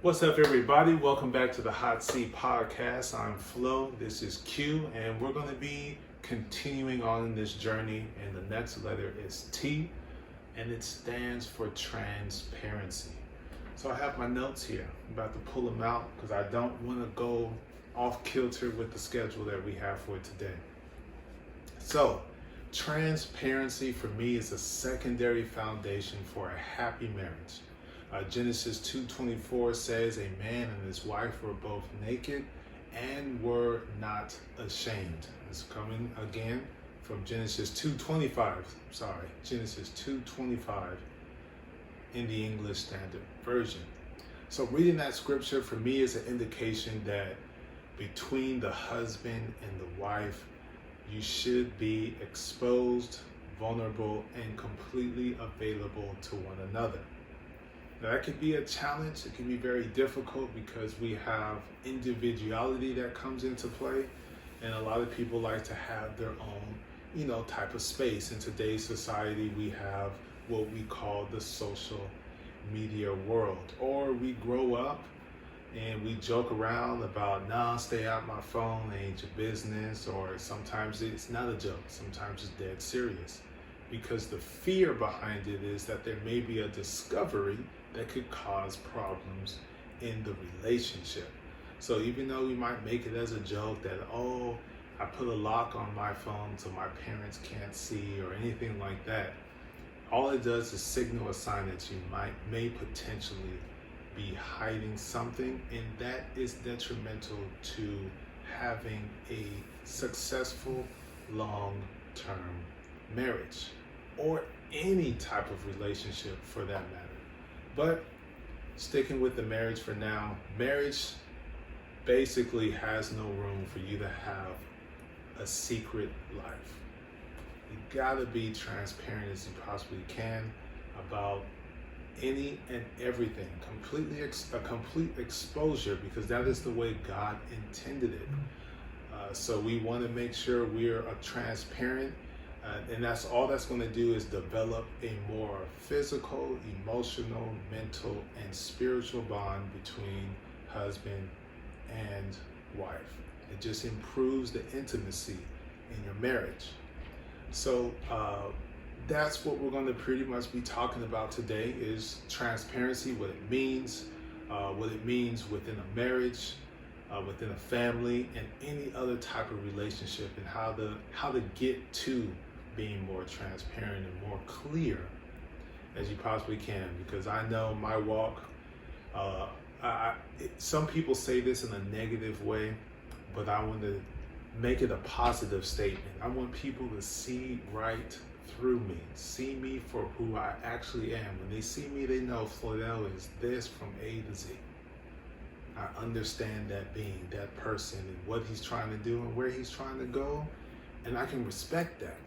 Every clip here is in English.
What's up, everybody? Welcome back to the HOTC podcast. I'm Flo. This is Q, and we're going to be continuing on in this journey. And the next letter is T, and it stands for transparency. So I have my notes here. I'm about to pull them out because I don't want to go off kilter with the schedule that we have for today. So, transparency for me is a secondary foundation for a happy marriage. Genesis 2:24 says, a man and his wife were both naked and were not ashamed. It's coming again from Genesis 2:25. Genesis 2:25 in the English Standard Version. So reading that scripture for me is an indication that between the husband and the wife, you should be exposed, vulnerable, and completely available to one another. Now, that could be a challenge. It can be very difficult because we have individuality that comes into play, and a lot of people like to have their own, type of space. In today's society, we have what we call the social media world, or we grow up and we joke around about, nah, stay out my phone, ain't your business, or sometimes it's not a joke, sometimes it's dead serious, because the fear behind it is that there may be a discovery that could cause problems in the relationship. So even though we might make it as a joke that, oh, I put a lock on my phone so my parents can't see or anything like that, all it does is signal a sign that you may potentially be hiding something, and that is detrimental to having a successful long-term marriage or any type of relationship for that matter. But sticking with the marriage for now, marriage basically has no room for you to have a secret life. You gotta be transparent as you possibly can about any and everything, a complete exposure, because that is the way God intended it. So we want to make sure we're transparent, and that's all that's going to do is develop a more physical, emotional, mental, and spiritual bond between husband and wife. It just improves the intimacy in your marriage. So that's what we're going to pretty much be talking about today is transparency, what it means within a marriage, within a family, and any other type of relationship, and how to get to being more transparent and more clear as you possibly can. Because I know my walk, some people say this in a negative way, but I want to make it a positive statement. I want people to see right through me, see me for who I actually am. When they see me, they know Flodell is this from A to Z. I understand that being, that person, and what he's trying to do and where he's trying to go, and I can respect that,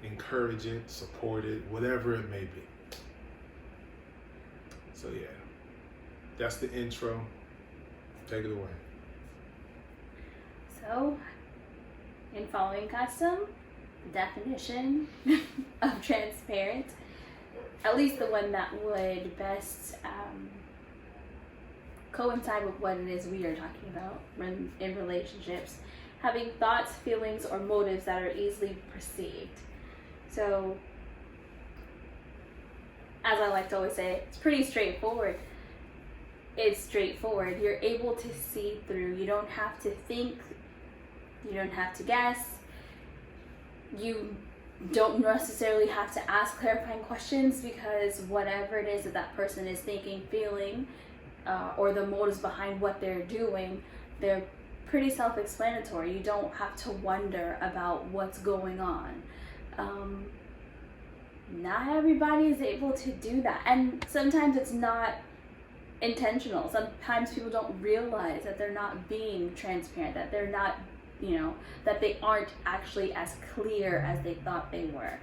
encourage it, support it, whatever it may be. So yeah, that's the intro. Take it away. So, in following custom, the definition of transparent, at least the one that would best coincide with what it is we are talking about in relationships, having thoughts, feelings, or motives that are easily perceived. So, as I like to always say, it's pretty straightforward. It's straightforward. You're able to see through. You don't have to think. You don't have to guess. You don't necessarily have to ask clarifying questions, because whatever it is that that person is thinking, feeling, or the motives behind what they're doing, they're pretty self-explanatory. You don't have to wonder about what's going on. Not everybody is able to do that, and sometimes it's not intentional. Sometimes people don't realize that they're not being transparent, that they're not, that they aren't actually as clear as they thought they were,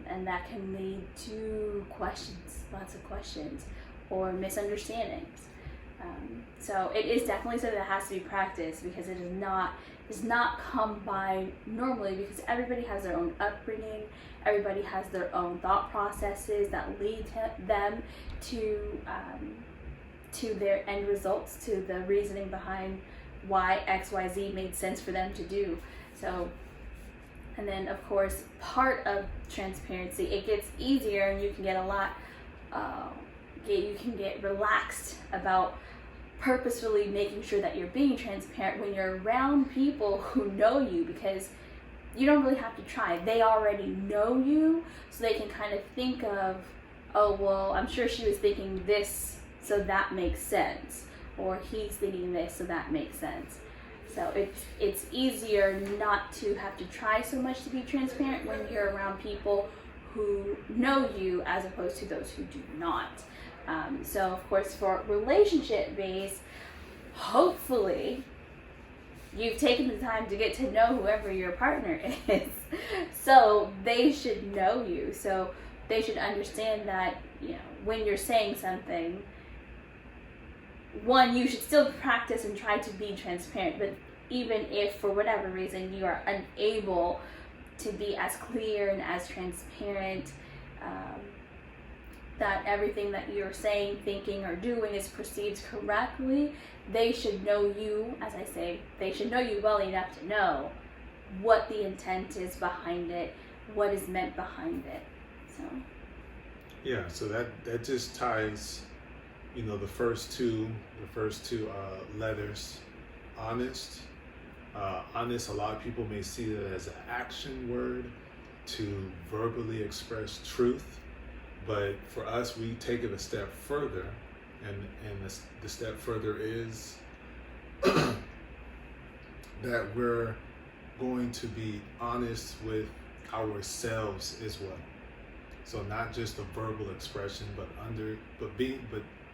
and that can lead to questions, lots of questions, or misunderstandings. So it is definitely something that has to be practiced, because it does not come by normally, because everybody has their own upbringing, everybody has their own thought processes that lead them to to their end results, to the reasoning behind why XYZ made sense for them to do. So, and then of course, part of transparency, it gets easier and you can get a lot, you can get relaxed about purposefully making sure that you're being transparent when you're around people who know you, because you don't really have to try. They already know you, so they can kind of think of, oh, well, I'm sure she was thinking this, so that makes sense. Or he's thinking this, so that makes sense. So it's easier not to have to try so much to be transparent when you're around people who know you as opposed to those who do not. So of course, for relationship based, hopefully you've taken the time to get to know whoever your partner is. So they should know you. So they should understand that, you know, when you're saying something, one, you should still practice and try to be transparent, but even if for whatever reason you are unable to be as clear and as transparent, that everything that you're saying, thinking, or doing is perceived correctly, they should know you, as I say, they should know you well enough to know what the intent is behind it, what is meant behind it. So yeah, so that just ties, you know, the first two letters, honest. Honest, a lot of people may see that as an action word to verbally express truth, but for us, we take it a step further, and the step further is that we're going to be honest with ourselves as well. So not just a verbal expression, but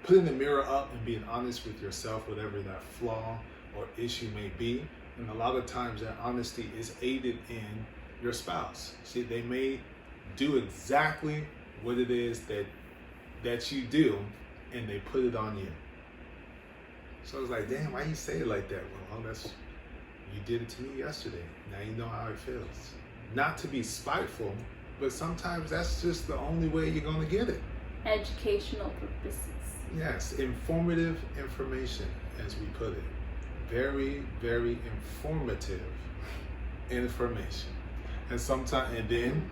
putting the mirror up and being honest with yourself, whatever that flaw or issue may be. And a lot of times that honesty is aided in your spouse. See, they may do exactly what it is that you do, and they put it on you. So it's like, damn, why you say it like that? Well, you did it to me yesterday. Now you know how it feels. Not to be spiteful, but sometimes that's just the only way you're going to get it. Educational purposes. Yes, informative information, as we put it. Very, very informative information. And then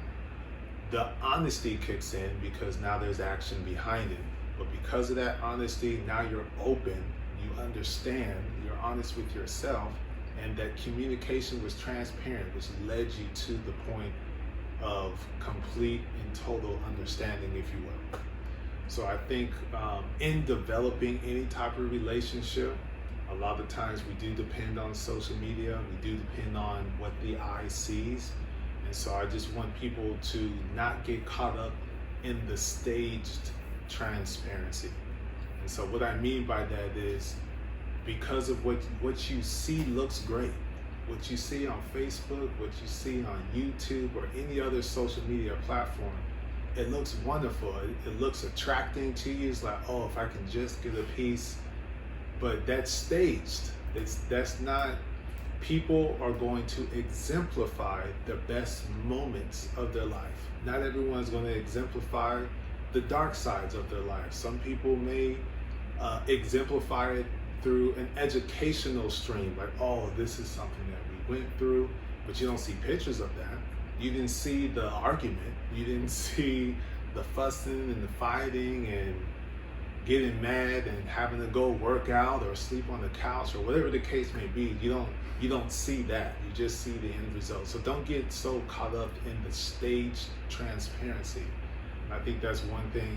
the honesty kicks in because now there's action behind it. But because of that honesty, now you're open, you understand, you're honest with yourself, and that communication was transparent, which led you to the point of complete and total understanding, if you will. So I think in developing any type of relationship, a lot of times we do depend on social media, we do depend on what the eye sees. And so I just want people to not get caught up in the staged transparency. And so what I mean by that is, because of what you see looks great, what you see on Facebook, what you see on YouTube or any other social media platform, it looks wonderful. It looks attracting to you. It's like, oh, if I can just get a piece. But that's staged. That's not, people are going to exemplify the best moments of their life. Not everyone's going to exemplify the dark sides of their life. Some people may exemplify it through an educational stream, like, oh, this is something that we went through, but you don't see pictures of that. You didn't see the argument. You didn't see the fussing and the fighting and getting mad and having to go work out or sleep on the couch or whatever the case may be. You don't see that. You just see the end result. So don't get so caught up in the staged transparency. And I think that's one thing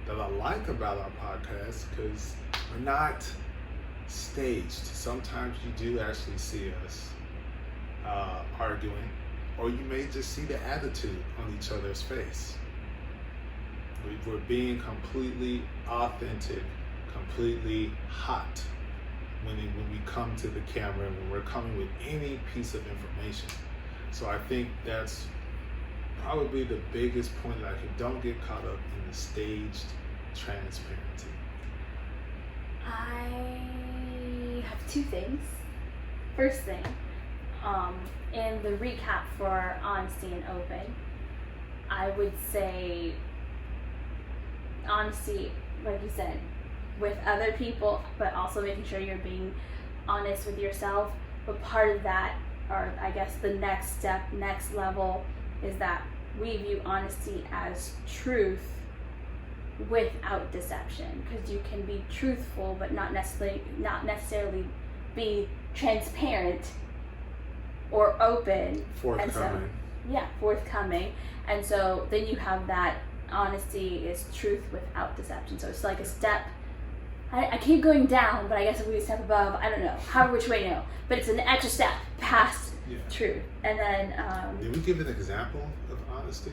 that I like about our podcast, because we're not staged. Sometimes you do actually see us arguing, or you may just see the attitude on each other's face. We're being completely authentic, completely hot when we come to the camera and when we're coming with any piece of information. So I think that's probably the biggest point, that don't get caught up in the staged transparency. I have two things. First thing, in the recap for honesty and open, I would say honesty, like you said, with other people, but also making sure you're being honest with yourself. But part of that, or I guess the next step, next level, is that we view honesty as truth without deception, because you can be truthful but not necessarily be transparent or open. Forthcoming. Forthcoming. And so then you have that honesty is truth without deception. So it's like a step. I keep going down, but I guess if we step above, I don't know, however which way you know, but it's an extra step past truth. And then did we give an example of honesty?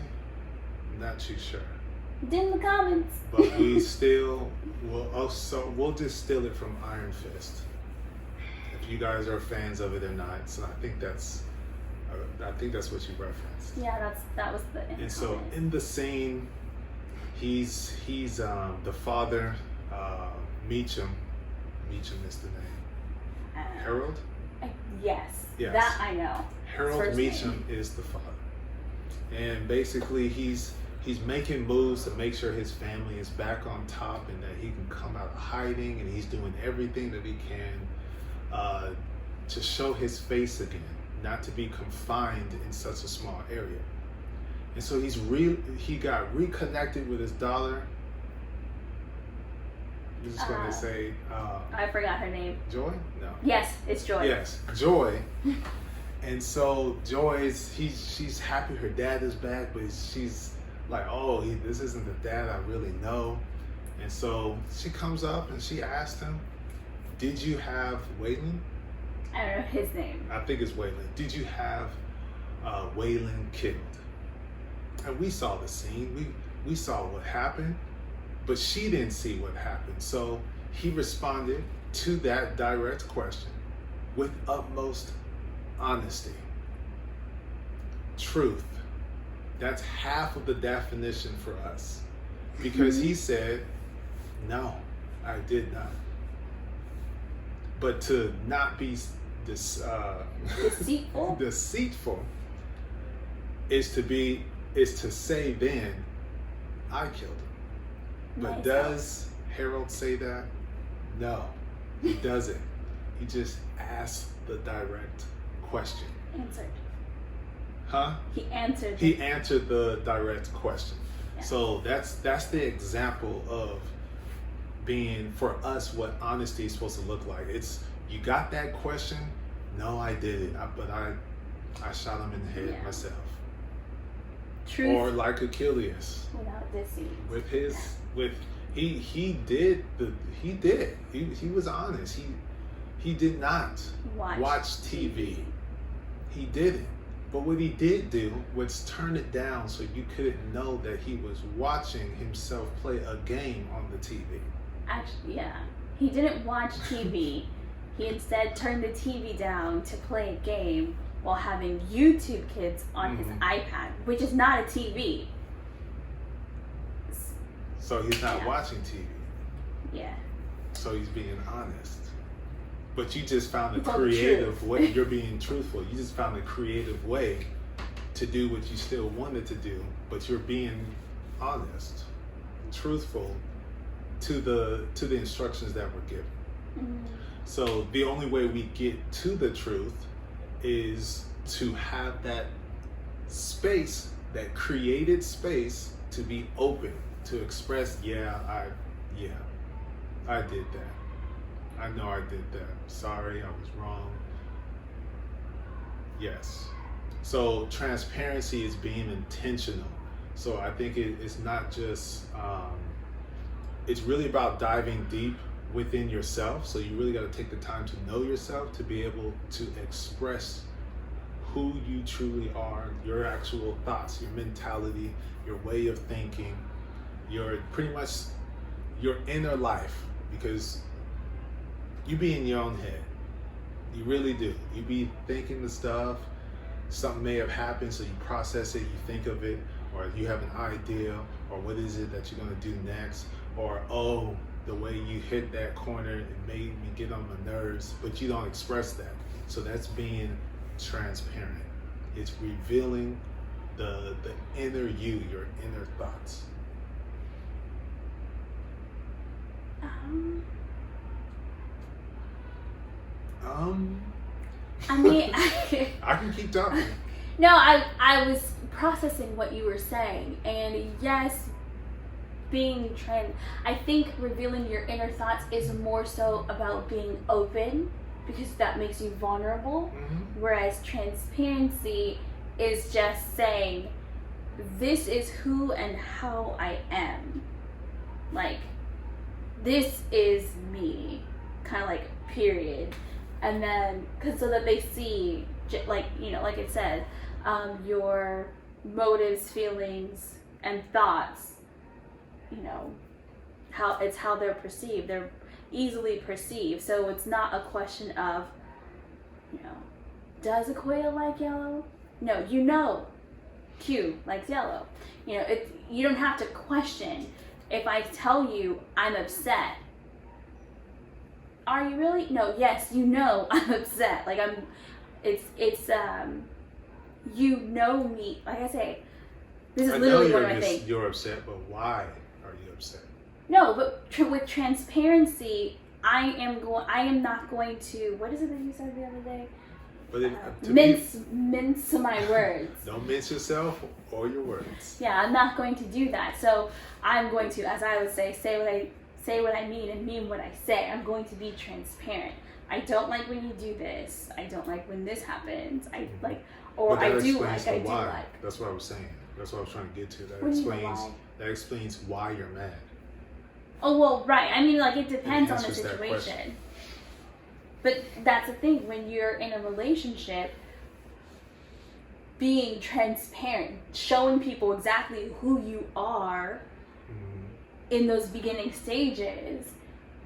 I'm not too sure. In the comments. But we still we'll just steal it from Iron Fist. If you guys are fans of it or not, so I think that's what you referenced. Yeah, that was the. And so in the scene, he's the father. Meacham is the name. Harold? Yes. Yes. That I know. Harold Meacham is the father. And basically he's making moves to make sure his family is back on top and that he can come out of hiding, and he's doing everything that he can to show his face again, not to be confined in such a small area. And so he got reconnected with his daughter. You're just going to say... I forgot her name. Joy? No. Yes, it's Joy. Yes, Joy. And so she's happy her dad is back, but she's like, oh, this isn't the dad I really know. And so she comes up and she asked him, did you have Waylon? I don't know his name. I think it's Waylon. Did you have Waylon killed? And we saw the scene. We saw what happened. But she didn't see what happened. So he responded to that direct question with utmost honesty. Truth. That's half of the definition for us. Because he said, no, I did not. But to not be deceitful is to say then, I killed him. But does Harold say that? No, he doesn't. He just asked the direct question. Answered. Huh? He answered. He answered the direct question. Yeah. So that's the example of being, for us, what honesty is supposed to look like. It's, you got that question? No, I did it. But I shot him in the head myself. Truth. Or like Achilles. Without deceit. He did. He was honest. He did not watch TV. He didn't. But what he did do was turn it down so you couldn't know that he was watching himself play a game on the TV. Actually, yeah. He didn't watch TV. He instead turned the TV down to play a game while having YouTube Kids on his iPad, which is not a TV. So he's not watching TV. Yeah. So he's being honest. But you just found a creative way. You're being truthful. You just found a creative way to do what you still wanted to do, but you're being honest, truthful to the instructions that were given. Mm-hmm. So the only way we get to the truth is to have that space, that created space, to be open, to express, I did that. I know I did that. Sorry, I was wrong. Yes. So transparency is being intentional. So I think it's not just, it's really about diving deep within yourself. So you really got to take the time to know yourself, to be able to express who you truly are, your actual thoughts, your mentality, your way of thinking, your inner life, because you be in your own head. You really do. You be thinking the stuff, something may have happened, so you process it, you think of it, or you have an idea, or what is it that you're gonna do next, or oh, the way you hit that corner, it made me get on my nerves, but you don't express that. So that's being transparent. It's revealing the inner you, your inner thoughts. I mean, I can keep talking. no, I was processing what you were saying, and yes, I think revealing your inner thoughts is more so about being open because that makes you vulnerable, whereas transparency is just saying, this is who and how I am. Like, this is me, kind of like, period. And then, so that they see, like, like it said, your motives, feelings, and thoughts, how they're perceived. They're easily perceived. So it's not a question of, does a quail like yellow? No, Q likes yellow. You don't have to question. If I tell you I'm upset, are you really? No, yes, I'm upset. Like it's me. Like I say, this is literally one of my things. You're upset, but why are you upset? No, but with transparency, I am not going to. What is it that you said the other day? But mince my words. Don't mince yourself or your words. Yeah, I'm not going to do that. So I'm going to, as I would say what I mean and mean what I say. I'm going to be transparent. I don't like when you do this. I don't like when this happens. I like, or I do like. I do like. That's what I was saying. That's what I was trying to get to. That explains why you're mad. Oh well, right. I mean, like it depends on the situation. But that's the thing, when you're in a relationship, being transparent, showing people exactly who you are in those beginning stages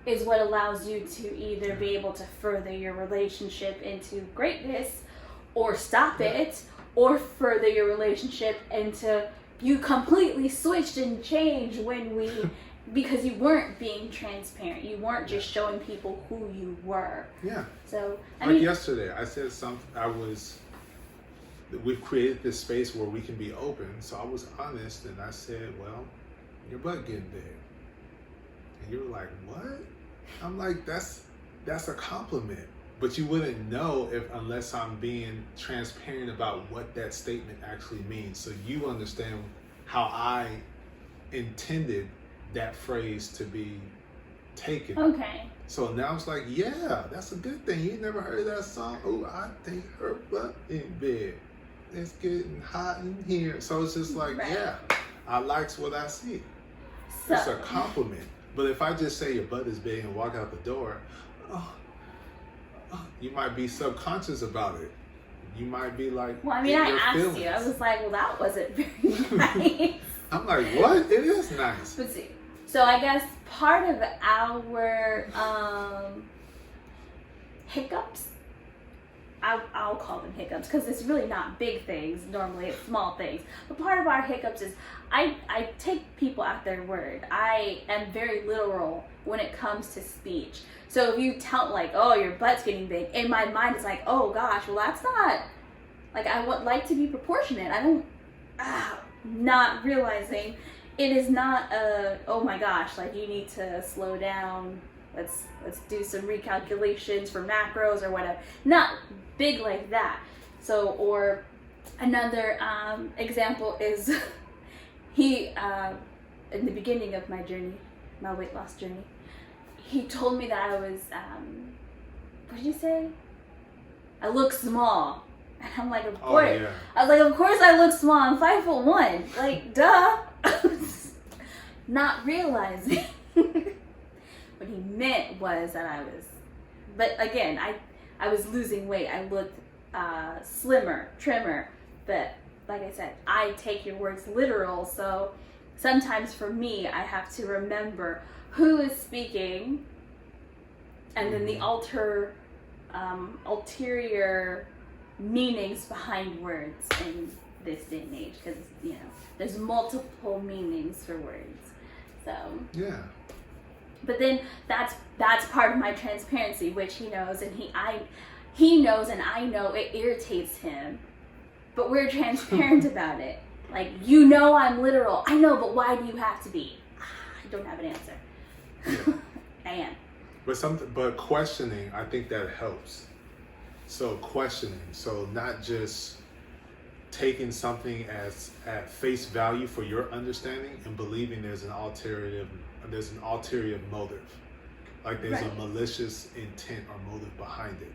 is what allows you to either be able to further your relationship into greatness or stop it, or further your relationship into you completely switched and changed because you weren't being transparent. You weren't just showing people who you were. Yeah. So, yesterday, I said we've created this space where we can be open. So I was honest and I said, well, your butt getting big. And you were like, what? I'm like, that's a compliment. But you wouldn't know unless I'm being transparent about what that statement actually means. So you understand how I intended that phrase to be taken. Okay. So now it's like, yeah, that's a good thing. You never heard that song? Oh, I think her butt in bed. It's getting hot in here. So it's just like, yeah, I likes what I see. It's a compliment. But if I just say your butt is big and walk out the door, you might be subconscious about it. You might be like, well, I mean, I asked you. I was like, well, that wasn't very nice. I'm like, what? It is nice. But see, so I guess part of our hiccups, I'll call them hiccups because it's really not big things. Normally it's small things. But part of our hiccups is I take people at their word. I am very literal when it comes to speech. So if you tell like, oh, your butt's getting big, in my mind it's like, oh gosh, well that's not, like I would like to be proportionate. I don't, not realizing it is not oh my gosh, like you need to slow down, let's do some recalculations for macros or whatever. Not big like that. So, or another example is he in the beginning of my journey, my weight loss journey, he told me that I was what did you say? I look small. And I'm like, of course. Oh, yeah. I was like, of course I look small. I'm 5'1". Like, duh. Not realizing what he meant was that I was, but again, I was losing weight. I looked slimmer, trimmer. But like I said, I take your words literal. So sometimes for me, I have to remember who is speaking, and then the ulterior meanings behind words in this day and age, because there's multiple meanings for words. So yeah. But then that's part of my transparency, which he knows, and he knows, and I know it irritates him. But we're transparent about it. Like, I'm literal. I know, but why do you have to be? I don't have an answer. I am. But questioning, I think that helps. So questioning, so not just taking something as at face value for your understanding and believing there's an ulterior motive, like there's a malicious intent or motive behind it.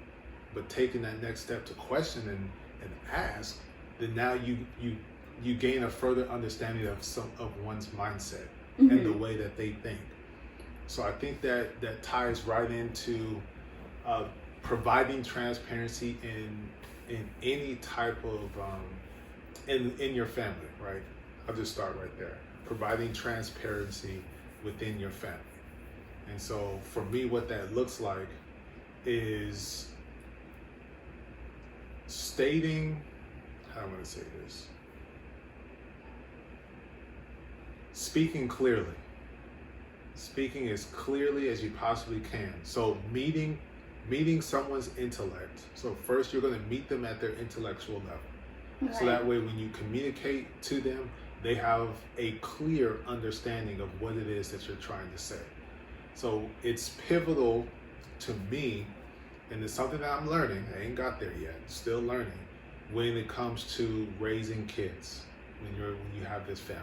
But taking that next step to question and ask, then now you gain a further understanding of one's mindset and the way that they think. So I think that ties right into providing transparency in any type of in your family, right? I'll just start right there. Providing transparency within your family. And so for me, what that looks like is stating, how am I going to say this? Speaking clearly. Speaking as clearly as you possibly can. So meeting someone's intellect. So first you're going to meet them at their intellectual level. Right. So that way when you communicate to them, they have a clear understanding of what it is that you're trying to say. So it's pivotal to me, and it's something that I'm learning. I ain't got there yet, still learning, when it comes to raising kids, when you have this family.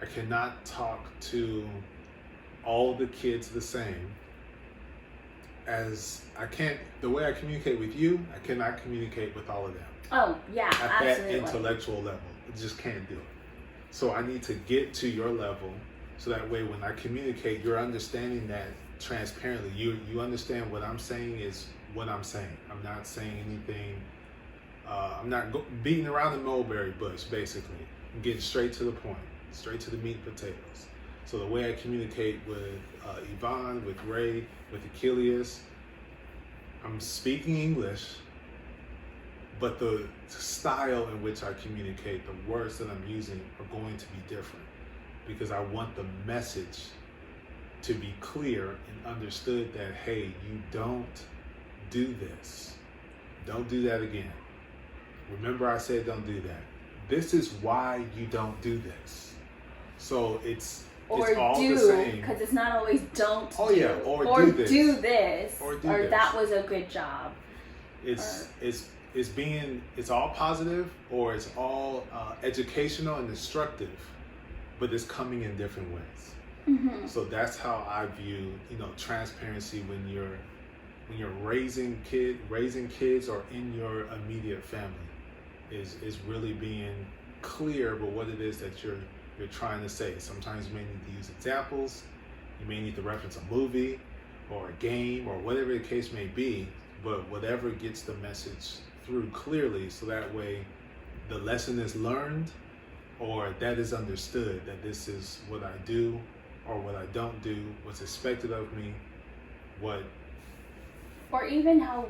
I cannot talk to all the kids the same as the way I communicate with you, I cannot communicate with all of them. Oh, yeah, at absolutely. That intellectual level. I just can't do it. So I need to get to your level so that way when I communicate, you're understanding that transparently. You understand what I'm saying is what I'm saying. I'm not saying anything, I'm not beating around the mulberry bush, basically. I'm getting straight to the point, straight to the meat and potatoes. So the way I communicate with Yvonne, with Ray, with Achilles, I'm speaking English, but the style in which I communicate, the words that I'm using are going to be different because I want the message to be clear and understood that, hey, you don't do this. Don't do that again. Remember I said don't do that. This is why you don't do this. So it's all the same. Because it's not always don't or do this. Or that was a good job. It's all positive, or it's all educational and instructive, but it's coming in different ways. Mm-hmm. So that's how I view, transparency when you're raising kids or in your immediate family is really being clear about what it is that you're trying to say. Sometimes you may need to use examples, you may need to reference a movie or a game or whatever the case may be, but whatever gets the message through clearly, so that way the lesson is learned or that is understood, that this is what I do or what I don't do, what's expected of me, or even how,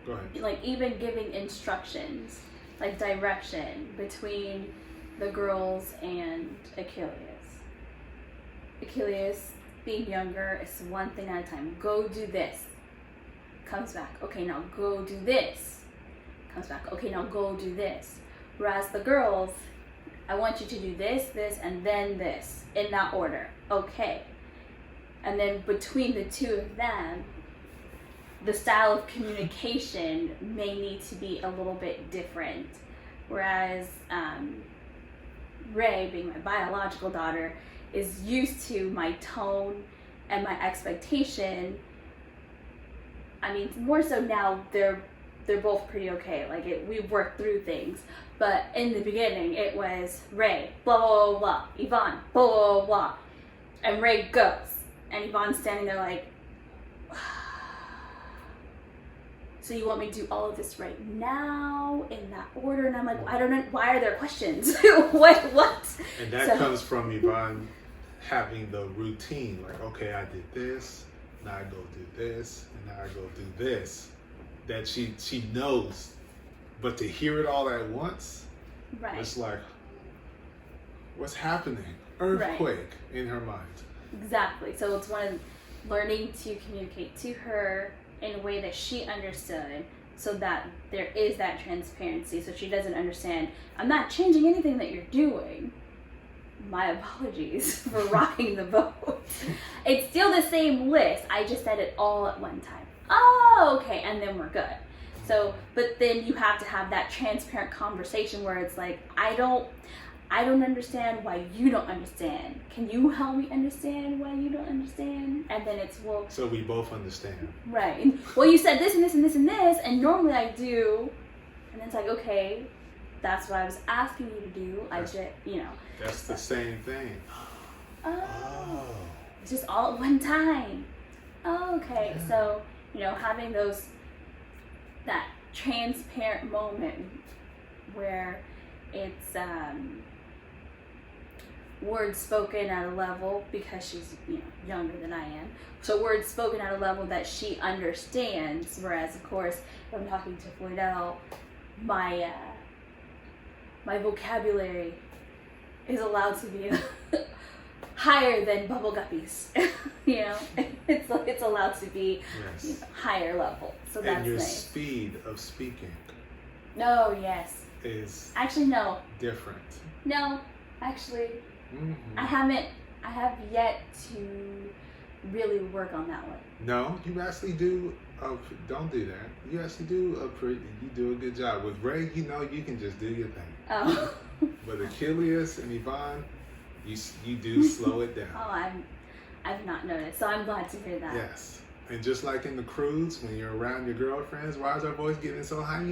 go ahead. Like even giving instructions, like direction between the girls and Achilles. Achilles, being younger, is one thing at a time. Go do this. Comes back. Okay, now go do this. Comes back. Okay, now go do this. Whereas the girls, I want you to do this, this, and then this, in that order. Okay. And then between the two of them, the style of communication may need to be a little bit different. Whereas Ray, being my biological daughter, is used to my tone and my expectation. I mean, more so now they're both pretty okay. Like we've worked through things. But in the beginning, it was Ray, blah, blah, blah, blah. Yvonne, blah, blah, blah, blah. And Ray goes. And Yvonne's standing there like, so you want me to do all of this right now in that order? And I'm like, I don't know. Why are there questions? What? And that comes from Yvonne having the routine. Like, okay, I did this. Now I go do this. And now I go do this. That she knows. But to hear it all at once, right. It's like, what's happening? Earthquake in her mind. Exactly. So it's one of learning to communicate to her in a way that she understood, so that there is that transparency, so she doesn't understand, I'm not changing anything that you're doing. my apologies for rocking the boat. It's still the same list. I just said it all at one time. Oh, okay, and then we're good. So, but then you have to have that transparent conversation where it's like, I don't understand why you don't understand. Can you help me understand why you don't understand? And then it's, well... So we both understand. Right. Well, you said this and this and this and this, and normally I do. And it's like, okay, that's what I was asking you to do. That's the same thing. Oh. It's just all at one time. Oh, okay. Yeah. So, having that transparent moment where it's words spoken at a level, because she's younger than I am, so words spoken at a level that she understands, whereas of course if I'm talking to Floydell, my vocabulary is allowed to be higher than Bubble Guppy's. It's allowed to be higher level. So that's and your nice. Speed of speaking. No, yes. Is actually no. Different. No, actually, I have yet to really work on that one. No, you actually do. Don't do that. You actually do you do a good job with Ray. You can just do your thing. Oh. But Achilles and Yvonne, you do slow it down. Oh, I've not noticed, so I'm glad to hear that. Yes, and just like in the cruise, when you're around your girlfriends, why is our voice getting so high?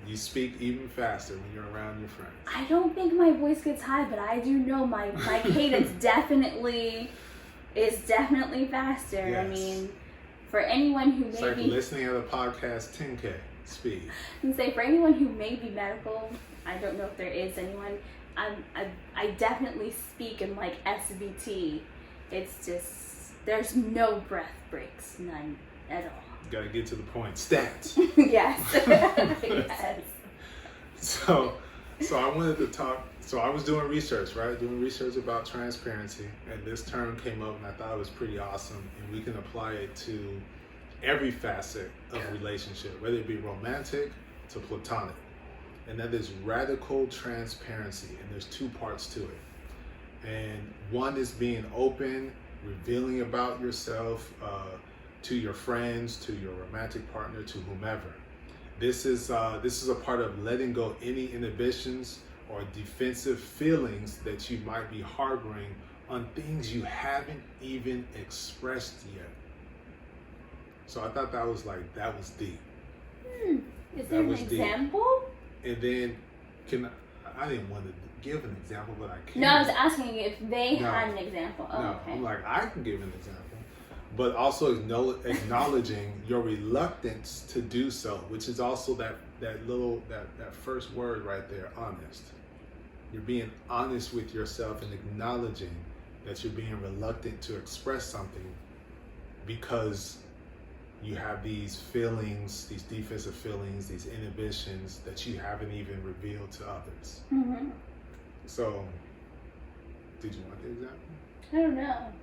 You speak even faster when you're around your friends. I don't think my voice gets high, but I do know my cadence definitely faster. Yes. I mean, for anyone who it's may like be listening at a podcast 10K speed. I can say for anyone who may be medical, I don't know if there is anyone. I definitely speak in like SVT. It's just there's no breath breaks, none at all. Gotta get to the point. Stats. Yes. Yes. So I wanted to talk. So I was doing research, right? Doing research about transparency, and this term came up, and I thought it was pretty awesome. And we can apply it to every facet of a relationship, whether it be romantic to platonic. And that is radical transparency. And there's two parts to it. And one is being open, revealing about yourself to your friends, to your romantic partner, to whomever. This is a part of letting go any inhibitions or defensive feelings that you might be harboring on things you haven't even expressed yet. So I thought that was deep. Is there an example? And then I didn't want to give an example, but I can. No, I was asking if they had an example. Oh, no, okay. I'm like, I can give an example. But also acknowledging your reluctance to do so, which is also that first word right there, honest. You're being honest with yourself and acknowledging that you're being reluctant to express something because you have these feelings, these defensive feelings, these inhibitions that you haven't even revealed to others. Mm-hmm. So, did you want the example? I don't know.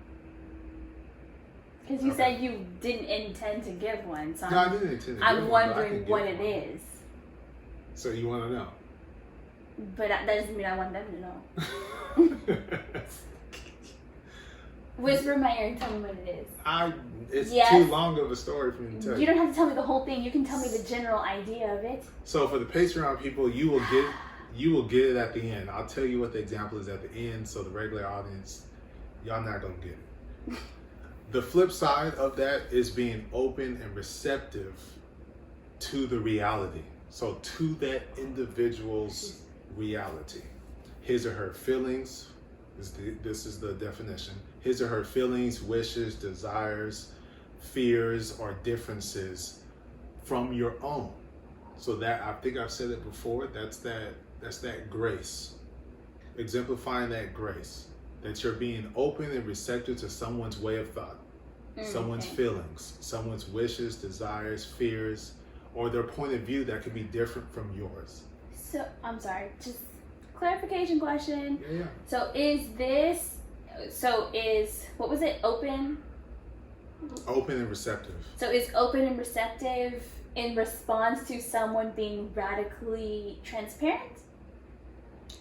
Because you said you didn't intend to give one, so no, I didn't intend to give one. I'm wondering what it is. So you want to know? But that doesn't mean I want them to know. Whisper in my ear and tell me what it is. It's too long of a story for me to tell you. You don't have to tell me the whole thing. You can tell me the general idea of it. So for the Patreon people, you will get it at the end. I'll tell you what the example is at the end, so the regular audience, y'all not gonna get it. The flip side of that is being open and receptive to the reality. So to that individual's reality. His or her feelings, this is the definition. His or her feelings, wishes, desires, fears, or differences from your own. So that, I think I've said it before, that's that grace. Exemplifying that grace. That you're being open and receptive to someone's way of thought, someone's feelings, someone's wishes, desires, fears, or their point of view that could be different from yours. So, I'm sorry, just clarification question. Yeah. So what was it, open? Open and receptive. So is open and receptive in response to someone being radically transparent?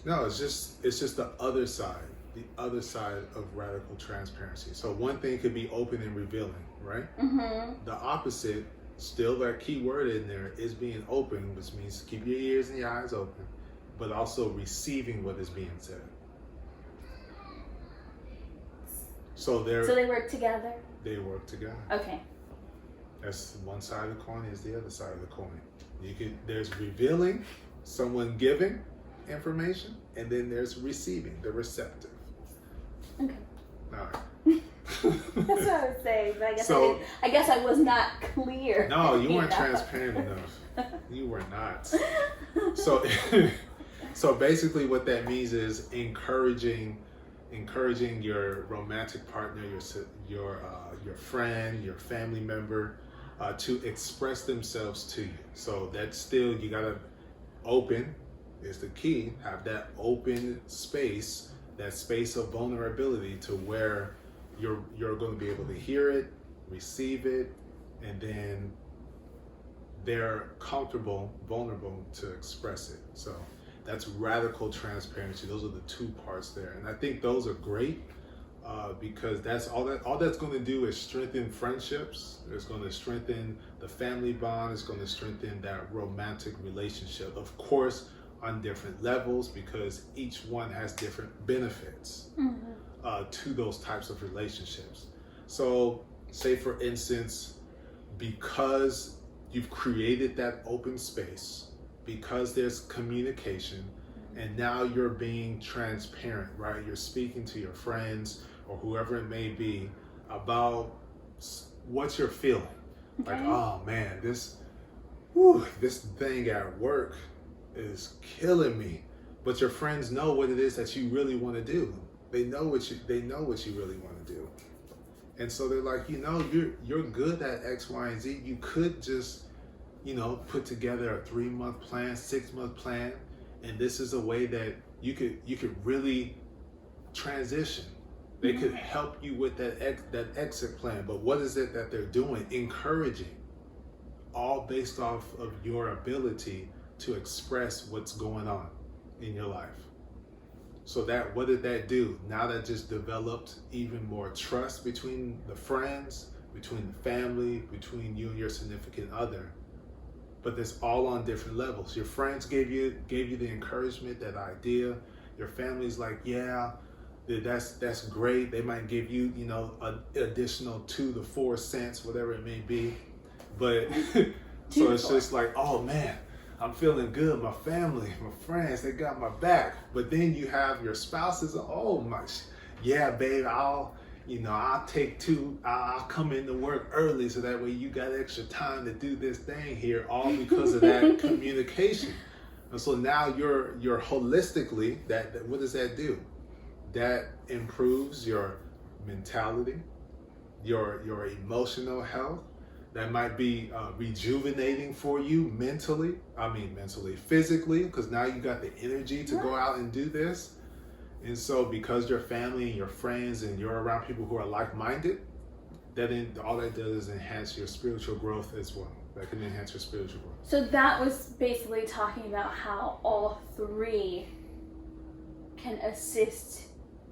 No, it's just the other side of radical transparency. So one thing could be open and revealing, right? Mm-hmm. The opposite, still that key word in there, is being open, which means keep your ears and your eyes open, but also receiving what is being said. So they work together? They work together. Okay. That's one side of the coin, is the other side of the coin. There's revealing, someone giving information, and then there's receiving, the receptive. Okay. All right. That's what I was saying, but I guess I was not clear. No, you weren't transparent enough. You were not. So basically what that means is encouraging your romantic partner, your friend, your family member, to express themselves to you. So that's still, you gotta open is the key. Have that open space, that space of vulnerability, to where you're going to be able to hear it, receive it, and then they're comfortable, vulnerable to express it. So that's radical transparency. Those are the two parts there, and I think those are great because that's all that's going to do is strengthen friendships. It's going to strengthen the family bond. It's going to strengthen that romantic relationship, of course, on different levels, because each one has different benefits to those types of relationships. So say for instance, because you've created that open space, because there's communication, and now you're being transparent, right? You're speaking to your friends or whoever it may be about what you're feeling. Okay. Like, oh man, this thing at work is killing me. But your friends know what it is that you really want to do. They know what you really want to do. And so they're like, you're good at X, Y, and Z. You could just, put together a 3-month plan, 6-month plan, and this is a way that you could really transition. They could help you with that exit plan. But what is it that they're doing? Encouraging, all based off of your ability to express what's going on in your life. So what did that do? Now that just developed even more trust between the friends, between the family, between you and your significant other. But that's all on different levels. Your friends gave you the encouragement, that idea. Your family's like, yeah, that's great. They might give you, an additional 2 to 4 cents, whatever it may be. But so it's just like, oh man, I'm feeling good. My family, my friends, they got my back. But then you have your spouses. Oh my, yeah, babe, I'll take 2. I'll come into work early so that way you got extra time to do this thing here. All because of that communication. And so now you're holistically, that what does that do? That improves your mentality, your emotional health. That might be rejuvenating for you mentally, physically, because now you got the energy to go out and do this. And so because your family and your friends and you're around people who are like-minded, all that does is enhance your spiritual growth as well. That can enhance your spiritual growth. So that was basically talking about how all 3 can assist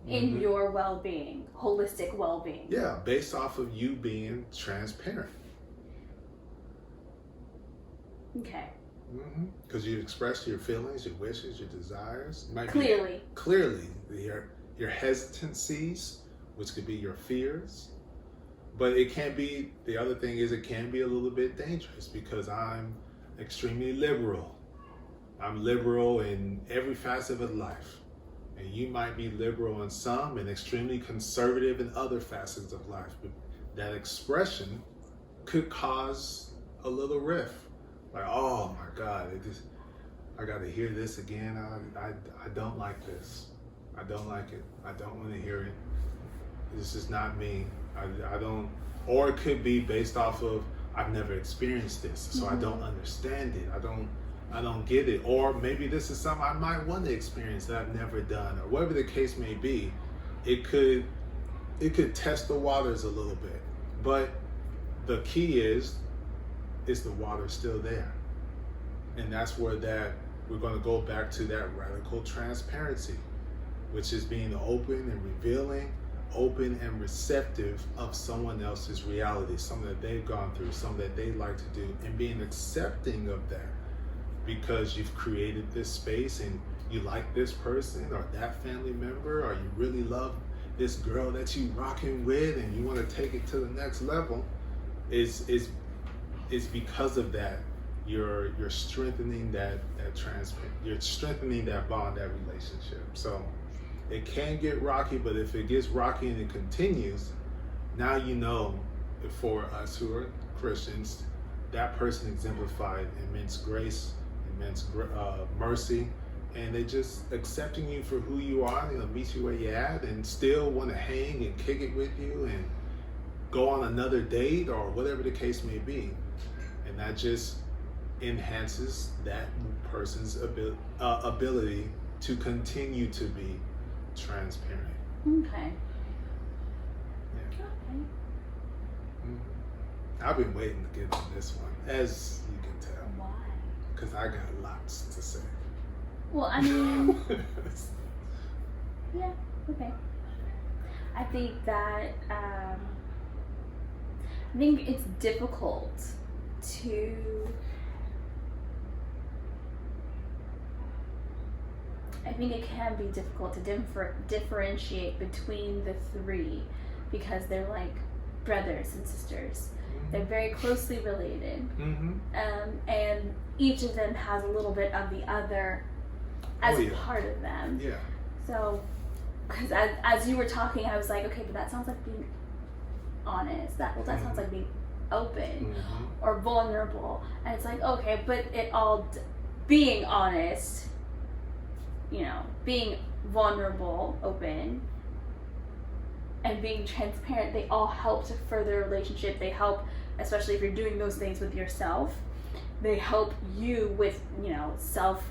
in your well-being, holistic well-being. Yeah, based off of you being transparent. Okay. Because you express your feelings, your wishes, your desires. Clearly, your hesitancies, which could be your fears. But it can be, the other thing is, it can be a little bit dangerous, because I'm extremely liberal. I'm liberal in every facet of life. And you might be liberal in some and extremely conservative in other facets of life. But that expression could cause a little rift. Like, oh my God, I got to hear this again. I don't like this. I don't like it. I don't want to hear it. This is not me. I don't, or it could be based off of, I've never experienced this, so I don't understand it. I don't get it. Or maybe this is something I might want to experience that I've never done, or whatever the case may be. It could test the waters a little bit. But the key is the water still there? And that's where that we're going to go back to that radical transparency, which is being open and revealing, open and receptive of someone else's reality, something that they've gone through, something that they like to do, and being accepting of that because you've created this space and you like this person or that family member, or you really love this girl that you rocking with and you want to take it to the next level. Is because of that you're strengthening that you're strengthening that bond, that relationship. So it can get rocky, but if it gets rocky and it continues, now you know, for us who are Christians, that person exemplified immense grace, immense mercy, and they just accepting you for who you are, meet you where you're at, and still want to hang and kick it with you and go on another date or whatever the case may be. And that just enhances that person's ability to continue to be transparent. Okay. Yeah. Okay. I've been waiting to get on this one, as you can tell. Why? Because I got lots to say. Well, I mean, yeah, okay. I think that, I think it's difficult to I think it can be difficult to differentiate between the three because they're like brothers and sisters. Mm-hmm. They're very closely related. Mm-hmm. And each of them has a little bit of the other as part of them. Yeah. So, because as you were talking, I was like, okay, but that sounds like being honest. That sounds like being open or vulnerable. And it's like, okay, but it all being honest, being vulnerable, open, and being transparent, they all help to further a relationship. They help, especially if you're doing those things with yourself, they help you with, self,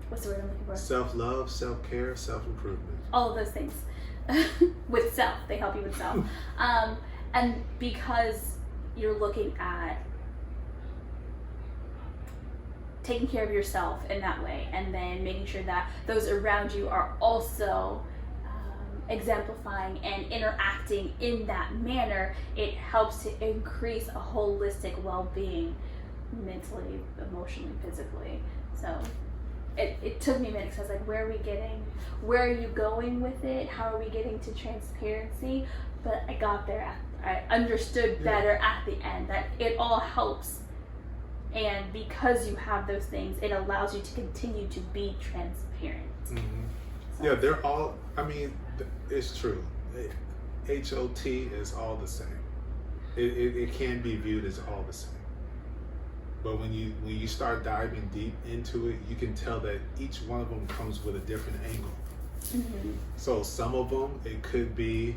what's the word I'm looking for? Self-love, self-care, self-improvement. All of those things. With self, they help you with self. And because you're looking at taking care of yourself in that way, and then making sure that those around you are also exemplifying and interacting in that manner, it helps to increase a holistic well-being, mentally, emotionally, physically. So it took me a minute because I was like, where are you going with it? How are we getting to transparency? But I got there, I understood better at the end that it all helps. And because you have those things, it allows you to continue to be transparent. Mm-hmm. Yeah, they're all, it's true. HOT is all the same. It can be viewed as all the same. But when you start diving deep into it, you can tell that each one of them comes with a different angle. Mm-hmm. So some of them, it could be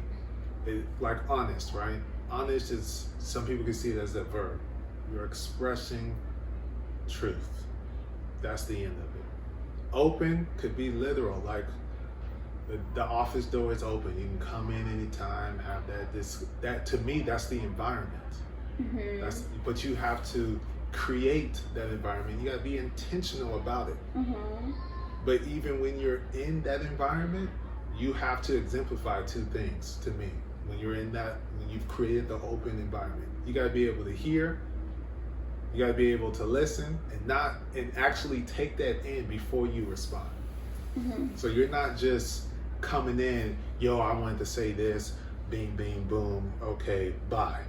like honest, right? Honest is, some people can see it as a verb. You're expressing truth. That's the end of it. Open could be literal, like the office door is open. You can come in anytime, have that to me, that's the environment. Mm-hmm. But you have to create that environment. You got to be intentional about it. Mm-hmm. But even when you're in that environment, you have to exemplify two things to me. When you've created the open environment, you got to be able to hear, you got to be able to listen, and actually take that in before you respond. Mm-hmm. So you're not just coming in, yo, I wanted to say this, bing, bing, boom, okay, bye.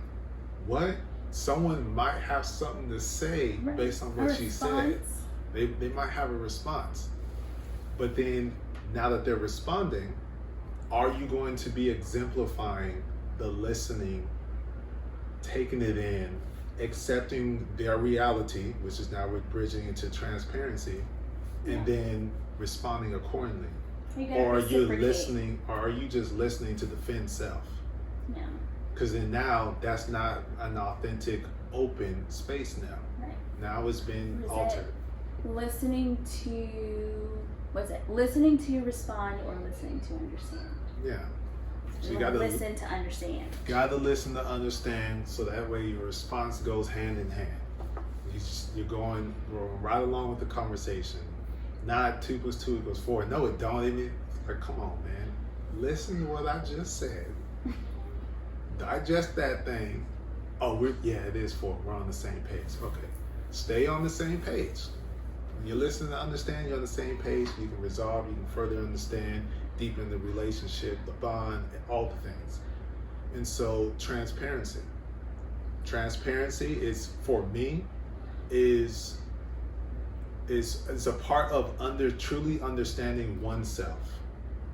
What? Someone might have something to say based on what she said. They might have a response. But then, now that they're responding, are you going to be exemplifying the listening, taking it in, accepting their reality, which is now we're bridging into transparency, and then responding accordingly? Or are you listening, or are you just listening to defend self? Yeah. Because then now that's not an authentic, open space now. Right. Now it's been altered. Listening to respond or listening to understand? Yeah. So you gotta listen to understand. Gotta listen to understand, so that way your response goes hand in hand. You're going right along with the conversation. Not 2 + 2 = 4. No, it don't. Like, come on, man. Listen to what I just said. Digest that thing. Oh, it is 4. We're on the same page. Okay. Stay on the same page. When you listen to understand, you're on the same page. You can resolve, you can further understand, deepen the relationship, the bond, and all the things. And so transparency. Transparency is, for me, is a part of truly understanding oneself,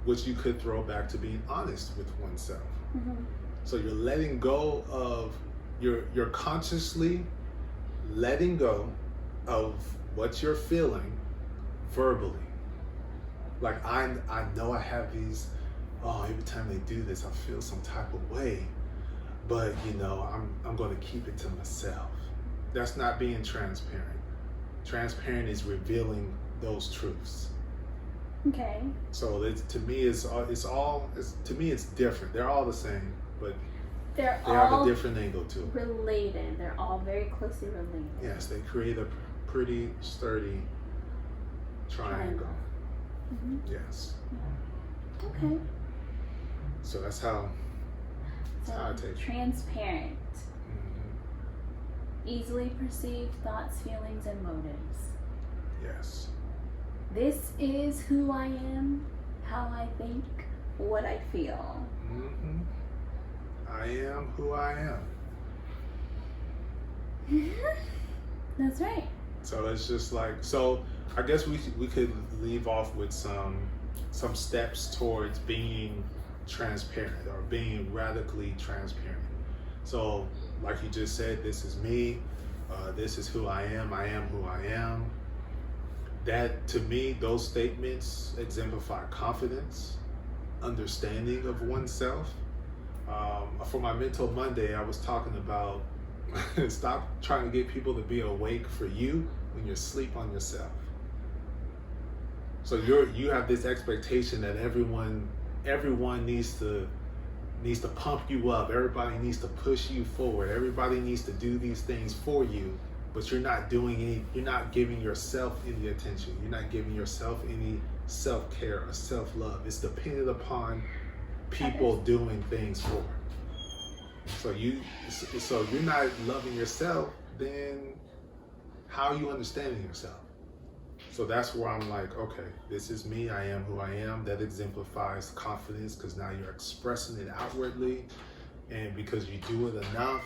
which you could throw back to being honest with oneself. Mm-hmm. So you're letting go of, you're consciously letting go of what you're feeling verbally. Like, I know I have these, every time they do this, I feel some type of way, but I'm going to keep it to myself. That's not being transparent. Transparent is revealing those truths. Okay. So to me, it's different. They're all the same, but they have a different angle to it. Related. They're all very closely related. Yes, they create a pretty sturdy triangle. Mm-hmm. Yes. Yeah. Okay. So that's how I take it. Transparent. Mm-hmm. Easily perceived thoughts, feelings, and motives. Yes. This is who I am, how I think, what I feel. Mm-hmm. I am who I am. That's right. So it's just like, so I guess we could leave off with some steps towards being transparent or being radically transparent. So like you just said, this is me, this is who I am who I am. That, to me, those statements exemplify confidence, understanding of oneself. For my Mental Monday, I was talking about stop trying to get people to be awake for you when you're asleep on yourself. So you have this expectation that everyone needs to pump you up. Everybody needs to push you forward. Everybody needs to do these things for you, but you're not giving yourself any attention. You're not giving yourself any self-care or self-love. It's dependent upon people doing things for. So you're not loving yourself, then how are you understanding yourself? So that's where I'm like, okay, this is me, I am who I am. That exemplifies confidence, because now you're expressing it outwardly, and because you do it enough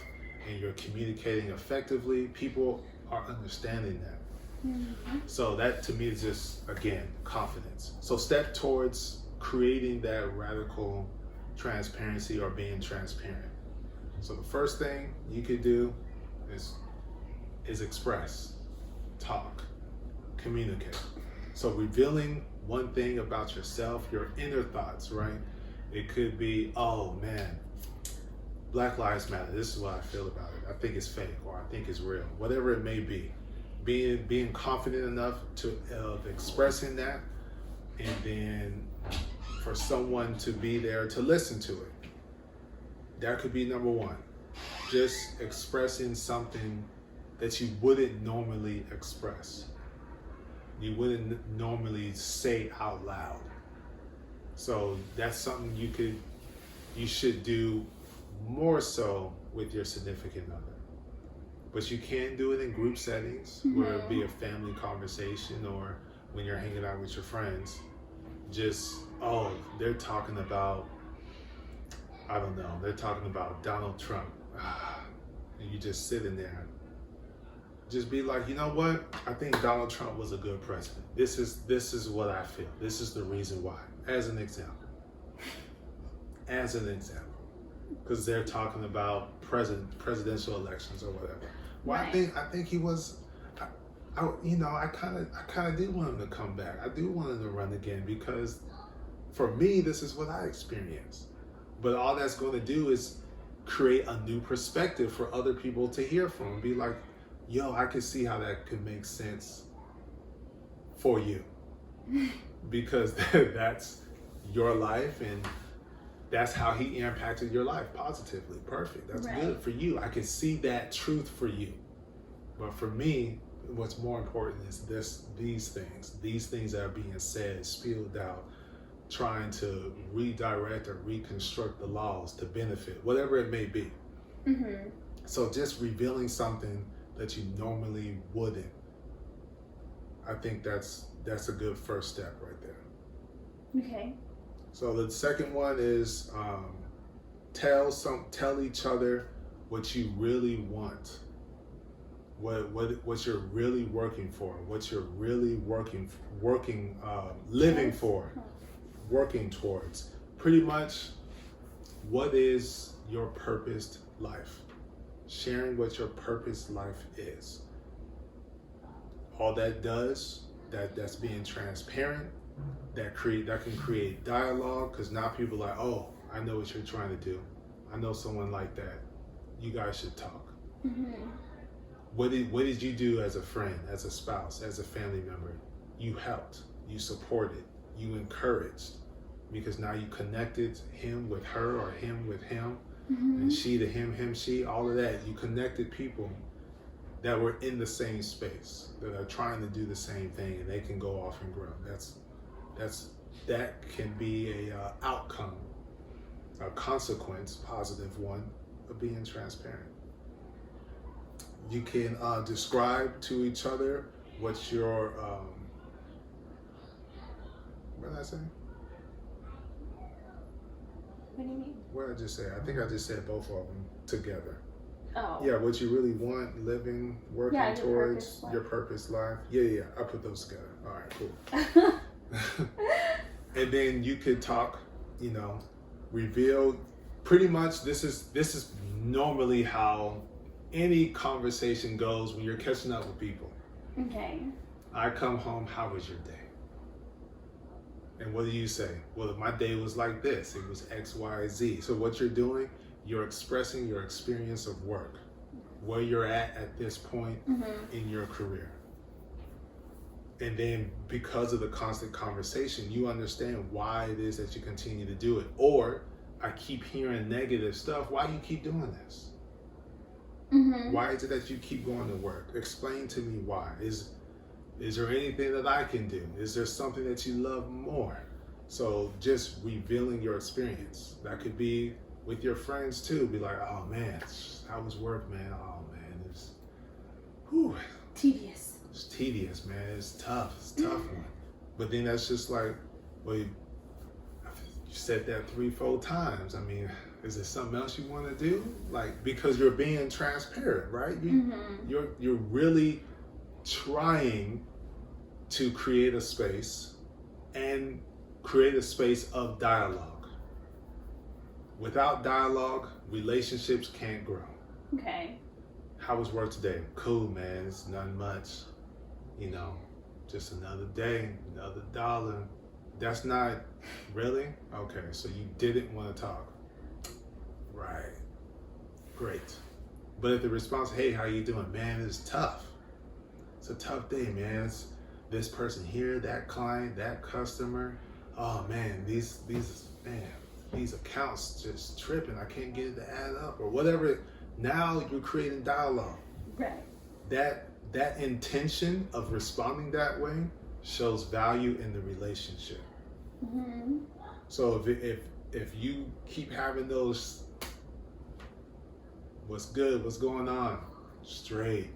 and you're communicating effectively, people are understanding that. Mm-hmm. So that, to me, is just, again, confidence. So step towards creating that radical transparency or being transparent. So the first thing you could do is express, talk, communicate. So revealing one thing about yourself, your inner thoughts, right? It could be, oh man, Black Lives Matter. This is what I feel about it. I think it's fake, or I think it's real. Whatever it may be. Being confident enough of expressing that, and then for someone to be there to listen to it. That could be number one. Just expressing something that you wouldn't normally express. You wouldn't normally say out loud. So that's something you should do more so with your significant other. But you can do it in group settings, where it be a family conversation, or when you're hanging out with your friends. Just, they're talking about, I don't know, they're talking about Donald Trump. And you just sitting there. Just be like, you know what? I think Donald Trump was a good president. This is what I feel. This is the reason why. As an example. Because they're talking about presidential elections or whatever. Well, right. I think he was. I kind of do want him to come back. I do want him to run again, because for me, this is what I experienced. But all that's going to do is create a new perspective for other people to hear from. Be like, yo, I can see how that could make sense for you. Because that's your life, and that's how he impacted your life positively. Perfect. That's right. Good for you. I can see that truth for you. But for me, what's more important is these things that are being said, spilled out, trying to redirect or reconstruct the laws to benefit, whatever it may be. Mm-hmm. So just revealing something that you normally wouldn't, I think that's a good first step right there. Okay. So the second one is tell each other what you really want, what you're really working for, what you're really living for, working towards. Pretty much, what is your purposed life? Sharing what your purposed life is. All that does, that's being transparent, that can create dialogue, because now people are like, oh, I know what you're trying to do. I know someone like that. You guys should talk. Mm-hmm. What did you do as a friend, as a spouse, as a family member? You helped, you supported, you encouraged, because now you connected him with her or him with him, Mm-hmm. and she to him, she, all of that. You connected people that were in the same space, that are trying to do the same thing, and they can go off and grow. That can be a outcome, a consequence, positive one, of being transparent. You can describe to each other what your what did I say? What do you mean? What did I just say? I think I just said both of them together. Oh. Yeah, what you really want, living, working towards your purpose life. Yeah, I put those together. All right, cool. And then you could talk, reveal. Pretty much, this is normally how any conversation goes when you're catching up with people. Okay. I come home, how was your day? And what do you say? Well, my day was like this. It was X, Y, Z. So what you're doing, you're expressing your experience of work, where you're at this point in your career. And then because of the constant conversation, you understand why it is that you continue to do it. Or I keep hearing negative stuff. Why do you keep doing this? Mm-hmm. Why is it that you keep going to work? Explain to me why. Is there anything that I can do? Is there something that you love more? So just revealing your experience. That could be with your friends too. Be like, oh man, how was work, man? Oh man, it's tedious. It's tedious, man. It's tough. It's a tough one. But then that's just like, well, you said that 3-4 times. I mean, is there something else you want to do? Like, because you're being transparent, right? You're really trying to create a space and create a space of dialogue. Without dialogue, relationships can't grow. Okay. How was work today? Cool, man. It's nothing much. Just another day, another dollar. That's not really? Okay, so you didn't want to talk. Right. Great. But if the response, hey, how you doing? Man, it's tough. It's a tough day, man. It's this person here, that client, that customer. Oh man, these accounts just tripping. I can't get it to add up or whatever. Now you're creating dialogue. Right. That intention of responding that way shows value in the relationship. Mm-hmm. So if you keep having those, what's good, what's going on, straight.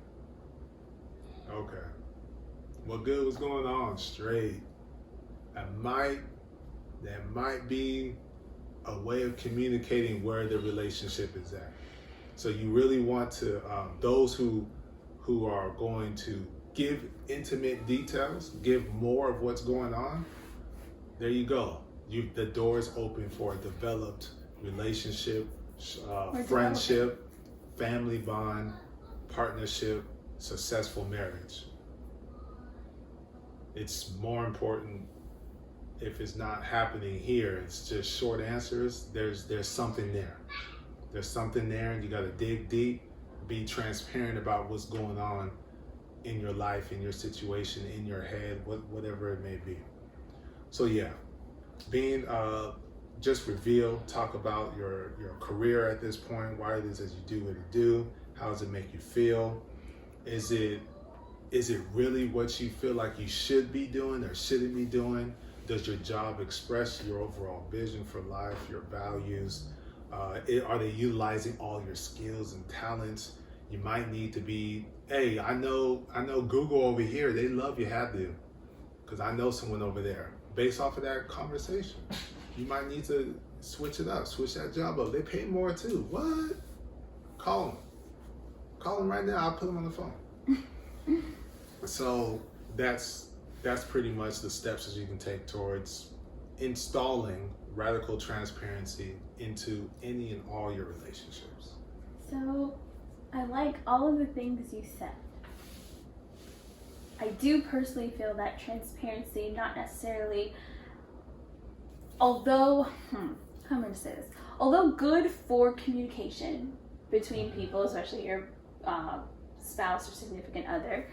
Okay. What good was going on? Straight. That might be a way of communicating where the relationship is at. So you really want to, those who are going to give intimate details, give more of what's going on, there you go. The door is open for a developed relationship, friendship, family bond, partnership, successful marriage. It's more important if it's not happening here. It's just short answers. There's something there. There's something there, and you got to dig deep, be transparent about what's going on in your life, in your situation, in your head, whatever it may be. So yeah, being just reveal, talk about your career at this point, why it is that you do what you do, how does it make you feel, Is it really what you feel like you should be doing or shouldn't be doing? Does your job express your overall vision for life, your values? Are they utilizing all your skills and talents? You might need to be, hey, I know Google over here, they love you, have you? Because I know someone over there. Based off of that conversation, you might need to switch it up, switch that job up. They pay more too. What? Call them right now. I'll put them on the phone. So that's pretty much the steps that you can take towards installing radical transparency into any and all your relationships. So I like all of the things you said. I do personally feel that transparency, not necessarily, although, how am I going to say this? Although good for communication between people, especially your spouse or significant other,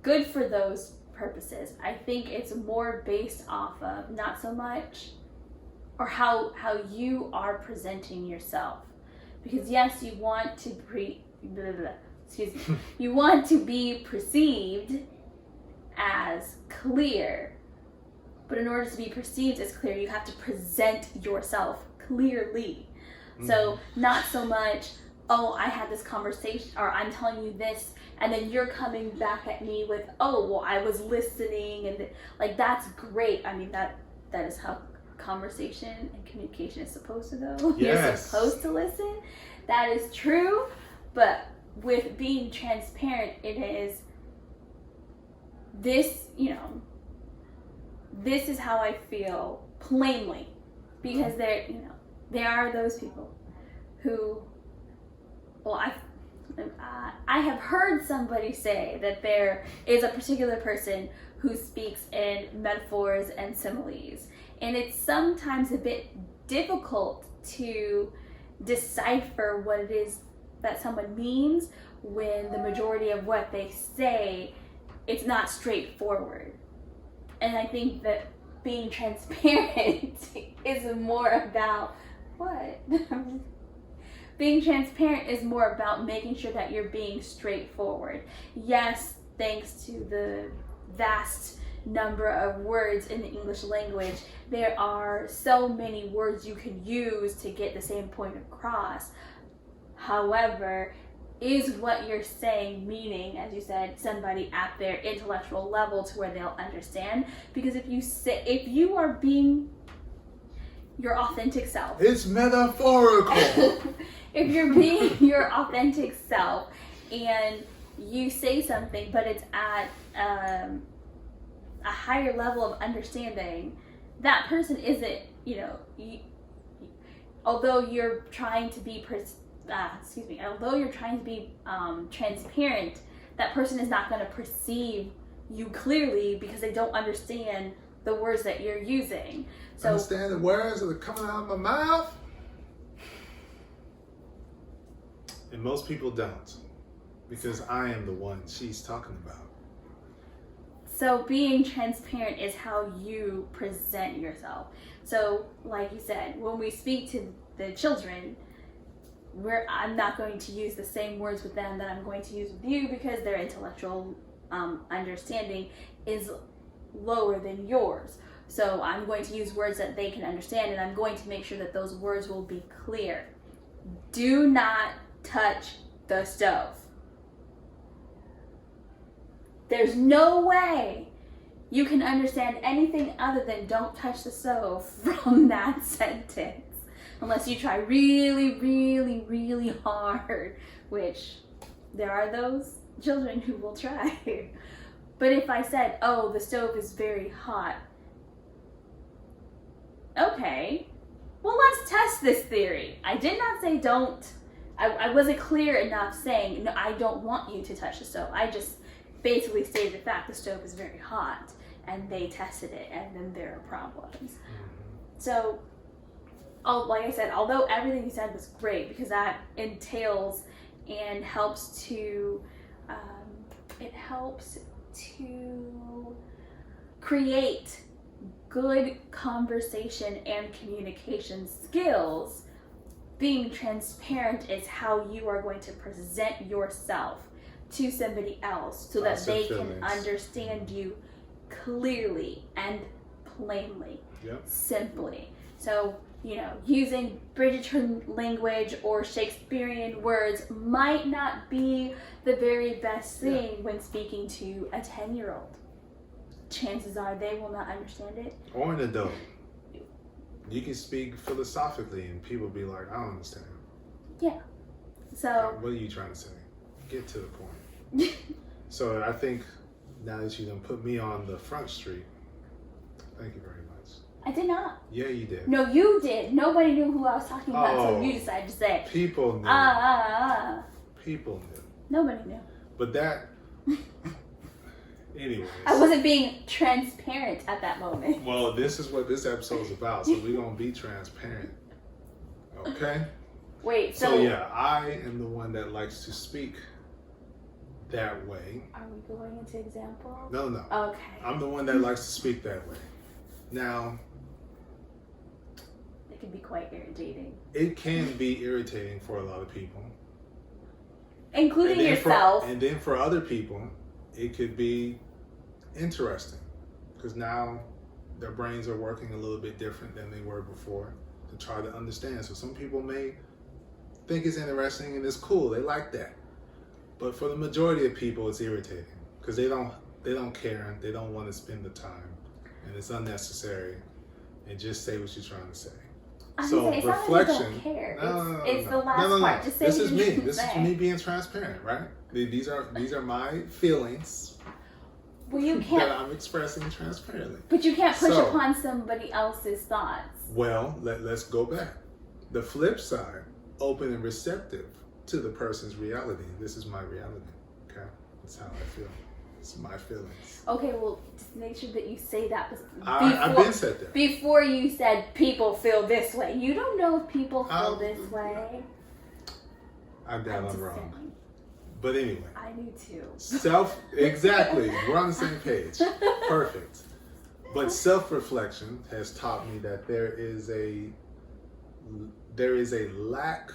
good for those purposes. I think it's more based off of not so much, or how you are presenting yourself. Because yes, you want to you want to be perceived as clear, but in order to be perceived as clear, you have to present yourself clearly. So not so much, oh, I had this conversation, or I'm telling you this, and then you're coming back at me with, oh, well, I was listening, and like, that's great. I mean, that is how conversation and communication is supposed to go. Yes. You're supposed to listen. That is true, but with being transparent, it is this, this is how I feel plainly, because there are those people who, well, I have heard somebody say that there is a particular person who speaks in metaphors and similes, and it's sometimes a bit difficult to decipher what it is that someone means when the majority of what they say, it's not straightforward. And I think that being transparent is more about what? Being transparent is more about making sure that you're being straightforward. Yes, thanks to the vast number of words in the English language, there are so many words you can use to get the same point across. However, is what you're saying meaning, as you said, somebody at their intellectual level to where they'll understand? Because if you are being your authentic self, it's metaphorical. If you're being your authentic self and you say something, but it's at a higher level of understanding, that person isn't, although you're trying to be transparent, that person is not going to perceive you clearly because they don't understand the words that you're using. So understand the words that are coming out of my mouth? And most people don't, because I am the one she's talking about. So being transparent is how you present yourself. So like you said, when we speak to the children, I'm not going to use the same words with them that I'm going to use with you, because their intellectual understanding is lower than yours. So I'm going to use words that they can understand, and I'm going to make sure that those words will be clear. Do not touch the stove. There's no way you can understand anything other than don't touch the stove from that sentence, unless you try really, really, really hard, which there are those children who will try. But if I said, oh, the stove is very hot, okay, well, let's test this theory. I did not say don't. I wasn't clear enough saying, no, I don't want you to touch the stove. I just basically stated the fact the stove is very hot, and they tested it, and then there are problems. So, like I said, although everything you said was great, because that entails and helps to, create good conversation and communication skills. Being transparent is how you are going to present yourself to somebody else so that they can understand you clearly and plainly, simply. So, using British language or Shakespearean words might not be the very best thing when speaking to a 10-year-old. Chances are they will not understand it. Or an adult. You can speak philosophically and people be like, I don't understand. Yeah. So. What are you trying to say? Get to the point. So I think now that you done put me on the front street, thank you very much. I did not. Yeah, you did. No, you did. Nobody knew who I was talking about, so you decided to say. People knew. People knew. Nobody knew. But that... Anyways. I wasn't being transparent at that moment. Well, this is what this episode is about, so we're going to be transparent. Okay? Wait, so yeah, I am the one that likes to speak that way. Are we going into examples? No. Okay. I'm the one that likes to speak that way. Now... It can be quite irritating. It can be irritating for a lot of people. Including yourself. And then for other people, it could be interesting. Because now their brains are working a little bit different than they were before to try to understand. So some people may think it's interesting and it's cool. They like that. But for the majority of people, it's irritating. Because they don't care. They don't want to spend the time. And it's unnecessary. And just say what you're trying to say. So reflection. It's the last part. Just say this is me. This is me being transparent, right? These are my feelings. Well, you can't. That I'm expressing transparently. But you can't push upon somebody else's thoughts. Well, let's go back. The flip side, open and receptive to the person's reality. This is my reality. Okay, that's how I feel. It's my feelings. Okay, well, just make sure that you say that before, I've been said that. Before you said people feel this way. You don't know if people feel this way. I doubt I'm wrong. But anyway. I do too. Exactly. We're on the same page. Perfect. But self-reflection has taught me that there is a lack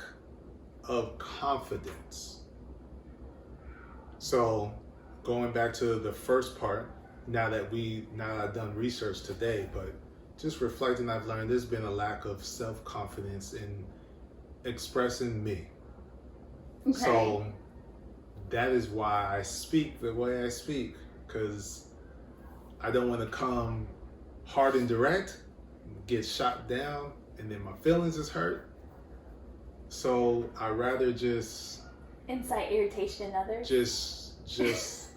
of confidence. So going back to the first part, now that I've done research today, but just reflecting, I've learned there's been a lack of self-confidence in expressing me. Okay. So that is why I speak the way I speak, because I don't want to come hard and direct, get shot down, and then my feelings is hurt. So I rather just incite irritation in others. Just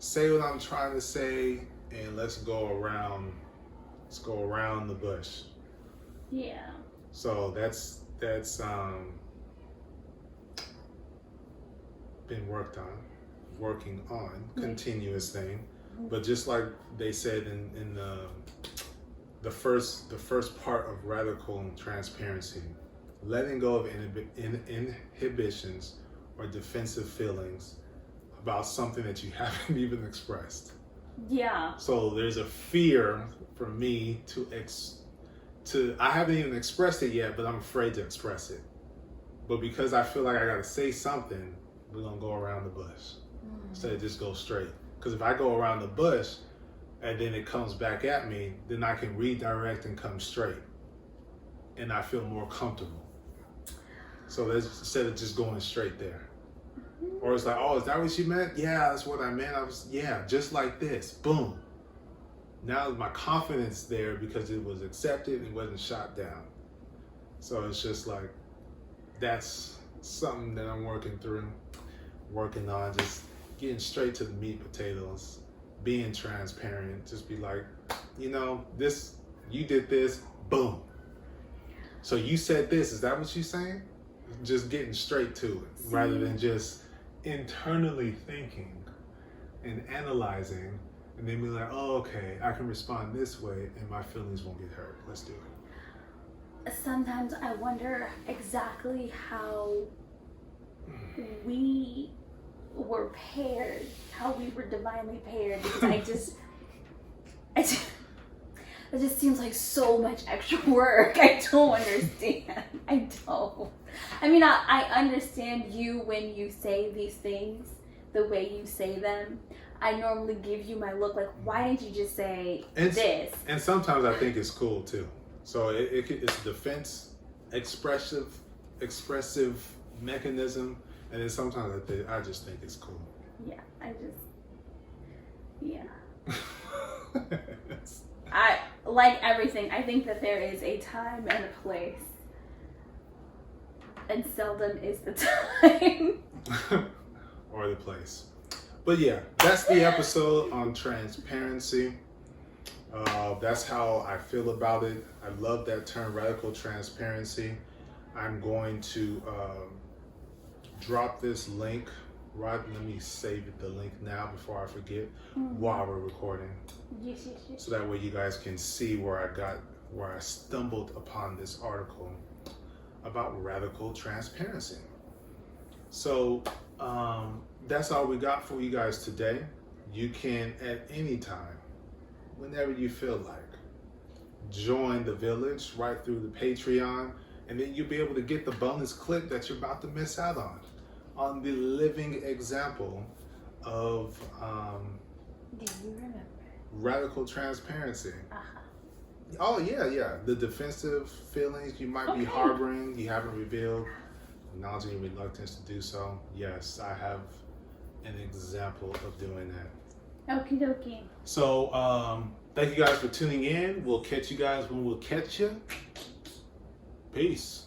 say what I'm trying to say, and let's go around the bush. Yeah. So that's been working on, continuous thing. But just like they said in the first part of radical transparency, letting go of inhibitions or defensive feelings about something that you haven't even expressed. Yeah. So there's a fear for me I haven't even expressed it yet, but I'm afraid to express it. But because I feel like I gotta say something, we're gonna go around the bush instead of just go straight. Because if I go around the bush and then it comes back at me, then I can redirect and come straight, and I feel more comfortable. So that's instead of just going straight there. Or it's like, oh, is that what you meant? Yeah, that's what I meant. Just like this. Boom. Now my confidence there because it was accepted and wasn't shot down. So it's just like, that's something that I'm working on, just getting straight to the meat potatoes, being transparent, just be like, this, you did this, boom. So you said this, is that what you're saying? Just getting straight to it, rather than just internally thinking and analyzing, and then be like, oh, okay, I can respond this way and my feelings won't get hurt. Let's do it. Sometimes I wonder exactly how we were paired, how we were divinely paired, because it just seems like so much extra work. I don't understand. I don't. I mean, I understand you when you say these things, the way you say them, I normally give you my look like, why didn't you just say this? And sometimes I think it's cool too. So it's a defense, expressive mechanism, and then sometimes I just think it's cool. Yeah, I like everything. I think that there is a time and a place, and seldom is the time. Or the place. But yeah, that's the episode on transparency. That's how I feel about it. I love that term, radical transparency. I'm going to drop this link. Right, let me save the link now before I forget while we're recording. Yes. So that way you guys can see where I stumbled upon this article about radical transparency. So that's all we got for you guys today. You can at any time, whenever you feel like, join the village right through the Patreon, and then you'll be able to get the bonus clip that you're about to miss out on the living example of Do you remember? Radical transparency. Uh-huh. Oh yeah. The defensive feelings you might be harboring, you haven't revealed, acknowledging your reluctance to do so. Yes, I have an example of doing that. Okie dokie. So thank you guys for tuning in. We'll catch you guys when we'll catch you. Peace.